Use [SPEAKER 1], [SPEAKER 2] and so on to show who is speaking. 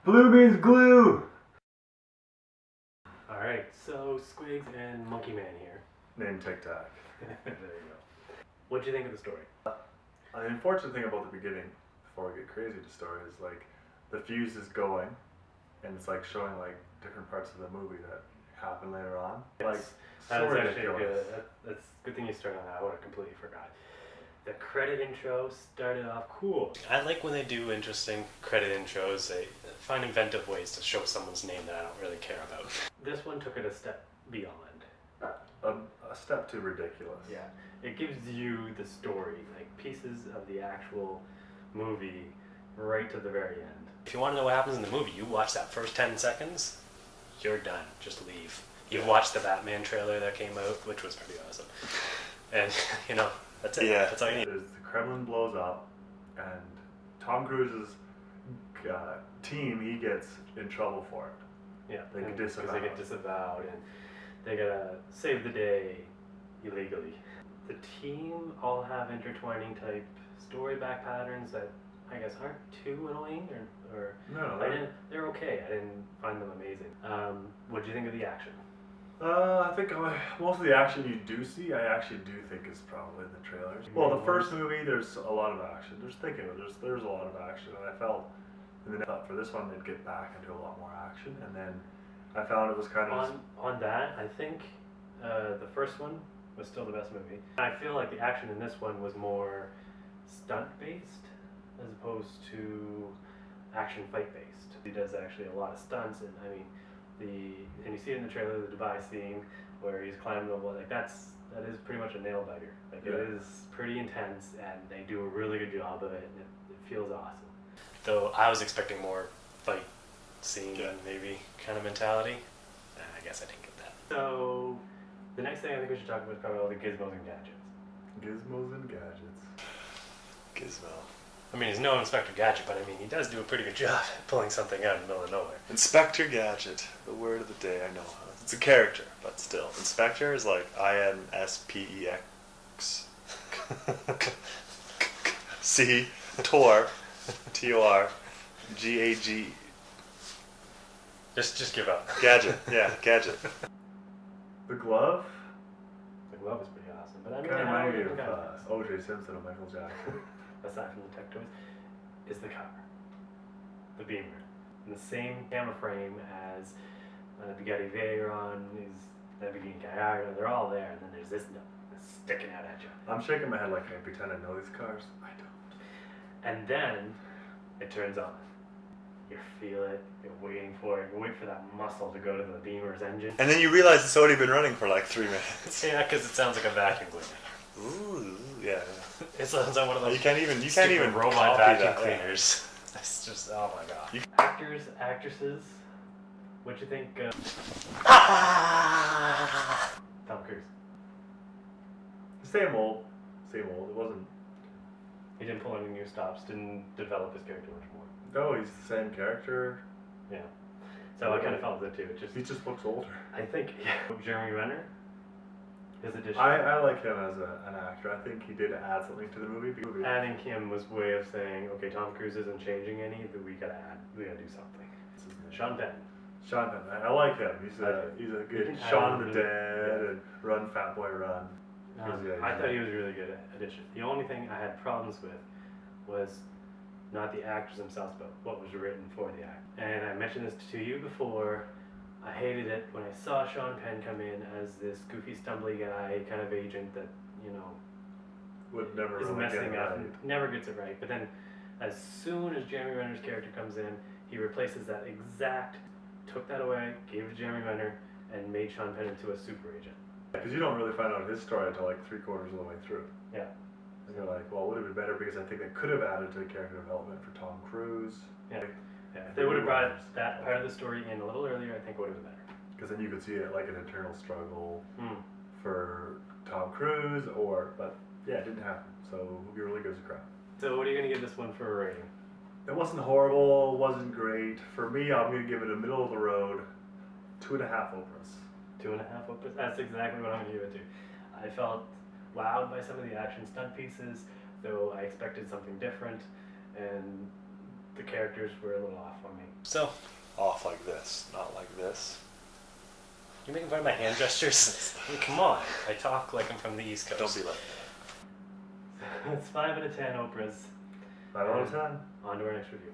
[SPEAKER 1] Blue means glue!
[SPEAKER 2] Alright, so Squigs and Monkey Man here.
[SPEAKER 1] Name TikTok.
[SPEAKER 2] There you go. What'd you think of the story?
[SPEAKER 1] The unfortunate thing about the beginning, before we get crazy to the story, is like the fuse is going and it's like showing like different parts of the movie that happen later on.
[SPEAKER 2] Yes.
[SPEAKER 1] Like,
[SPEAKER 2] That
[SPEAKER 1] so
[SPEAKER 2] was actually
[SPEAKER 1] ridiculous.
[SPEAKER 2] good. That's a good thing you started on that. I would have completely forgot. The credit intro started off cool. I like when they do interesting credit intros. They find inventive ways to show someone's name that I don't really care about. This one took it a step beyond.
[SPEAKER 1] A step too ridiculous.
[SPEAKER 2] Yeah, it gives you the story, like pieces of the actual movie right to the very end. If you want to know what happens in the movie, you watch that first 10 seconds, you're done. Just leave. You've watched the Batman trailer that came out, which was pretty awesome. And, you know, that's it.
[SPEAKER 1] Yeah.
[SPEAKER 2] That's all you need.
[SPEAKER 1] The Kremlin blows up and Tom Cruise's team, he gets in trouble for it.
[SPEAKER 2] Yeah,
[SPEAKER 1] They get
[SPEAKER 2] because
[SPEAKER 1] disavowed.
[SPEAKER 2] they get disavowed and they gotta save the day illegally. The team all have intertwining type story back patterns that I guess aren't too annoying or
[SPEAKER 1] No,
[SPEAKER 2] they're okay. I didn't find them amazing. What do you think of the action?
[SPEAKER 1] I think most of the action you do see, I actually do think is probably the trailers. Well, the first movie, there's a lot of action. There's a lot of action, and I felt, and then I thought for this one they'd get back into a lot more action, and then I found it was kind of
[SPEAKER 2] on that. I think the first one was still the best movie. I feel like the action in this one was more stunt based as opposed to action fight based. He does actually a lot of stunts, and I mean. And you see it in the trailer, the Dubai scene where he's climbing the wall. Like that is pretty much a nail biter. Like it is pretty intense, and they do a really good job of it, and it feels awesome. Though I was expecting more fight scene, maybe kind of mentality. I guess I didn't get that. So the next thing I think we should talk about is probably all the gizmos and gadgets.
[SPEAKER 1] gizmos and gadgets.
[SPEAKER 3] Gizmo.
[SPEAKER 2] I mean, he's no Inspector Gadget, but I mean, he does do a pretty good job pulling something out in the middle of nowhere.
[SPEAKER 3] Inspector Gadget, the word of the day, I know. It's a character, but still. Inspector is like INSPEX. C, Tor, T-O-R, G-A-G.
[SPEAKER 2] Just give up.
[SPEAKER 3] Gadget, yeah, Gadget.
[SPEAKER 1] The glove
[SPEAKER 2] The glove is pretty awesome, but I mean,
[SPEAKER 1] kind of
[SPEAKER 2] how
[SPEAKER 1] reminded me
[SPEAKER 2] kind
[SPEAKER 1] of O.J. Simpson and Michael Jackson.
[SPEAKER 2] aside from the tech toys, is the car, the Beamer, in the same camera frame as Bugatti Veyron, is Lamborghini Gallardo. They're all there, and then there's this note that's sticking out at you.
[SPEAKER 1] I'm shaking my head like I pretend I know these cars. I don't.
[SPEAKER 2] And then it turns on. You feel it. You're waiting for it. You wait for that muscle to go to the Beamer's engine.
[SPEAKER 3] And then you realize it's already been running for like 3 minutes.
[SPEAKER 2] Yeah, because it sounds like a vacuum cleaner.
[SPEAKER 3] Ooh, yeah.
[SPEAKER 2] It sounds like one of those.
[SPEAKER 3] You can't even
[SPEAKER 2] robot
[SPEAKER 3] copy
[SPEAKER 2] vacuum
[SPEAKER 3] that, yeah.
[SPEAKER 2] cleaners. It's just, oh my god.
[SPEAKER 3] You-
[SPEAKER 2] Actors, actresses. What you think? Tom Cruise.
[SPEAKER 1] Same old. It wasn't.
[SPEAKER 2] He didn't pull any new stops. Didn't develop his character much more.
[SPEAKER 1] No, he's the same character.
[SPEAKER 2] Yeah. So I kind of felt it too. It
[SPEAKER 1] He just looks older.
[SPEAKER 2] I think Jeremy Renner. His addition.
[SPEAKER 1] I like him as an actor. I think he did add something to the movie.
[SPEAKER 2] Adding him was a way of saying, okay, Tom Cruise isn't changing any, but we gotta do something. Sean Penn.
[SPEAKER 1] Sean Penn. I like him. He's a good
[SPEAKER 2] can
[SPEAKER 1] Shaun
[SPEAKER 2] add
[SPEAKER 1] of the
[SPEAKER 2] him,
[SPEAKER 1] Dead and Run Fat Boy Run.
[SPEAKER 2] I thought he was a really good addition. The only thing I had problems with was not the actors themselves, but what was written for the act. And I mentioned this to you before. I hated it when I saw Sean Penn come in as this goofy, stumbly guy, kind of agent that, you know,
[SPEAKER 1] Would never
[SPEAKER 2] is
[SPEAKER 1] really
[SPEAKER 2] messing
[SPEAKER 1] get it
[SPEAKER 2] up
[SPEAKER 1] right.
[SPEAKER 2] and never gets it right. But then, as soon as Jeremy Renner's character comes in, he replaces that took that away, gave it to Jeremy Renner, and made Sean Penn into a super agent.
[SPEAKER 1] Because you don't really find out his story until like 3/4 of the way through.
[SPEAKER 2] Yeah.
[SPEAKER 1] And you're like, well, it would have been better because I think they could have added to the character development for Tom Cruise.
[SPEAKER 2] Yeah. If they would have brought that part of the story in a little earlier, I think it would have been better.
[SPEAKER 1] Because then you could see it like an internal struggle for Tom Cruise, but yeah, it didn't happen. So it would be really good as a crowd.
[SPEAKER 2] So what are you going to give this one for a rating?
[SPEAKER 1] It wasn't horrible, wasn't great. For me, I'm going to give it a middle of the road 2.5 Oprahs.
[SPEAKER 2] 2.5 Oprahs? That's exactly what I'm going to give it to. I felt wowed by some of the action stunt pieces, though I expected something different, and the characters were a little off on me.
[SPEAKER 3] So, off like this, not like this.
[SPEAKER 2] You're making fun of my hand gestures? I mean, come on. I talk like I'm from the East Coast.
[SPEAKER 3] Don't be like that.
[SPEAKER 2] It's 5 out of 10 Oprahs.
[SPEAKER 1] 5 out of 10.
[SPEAKER 2] On to our next review.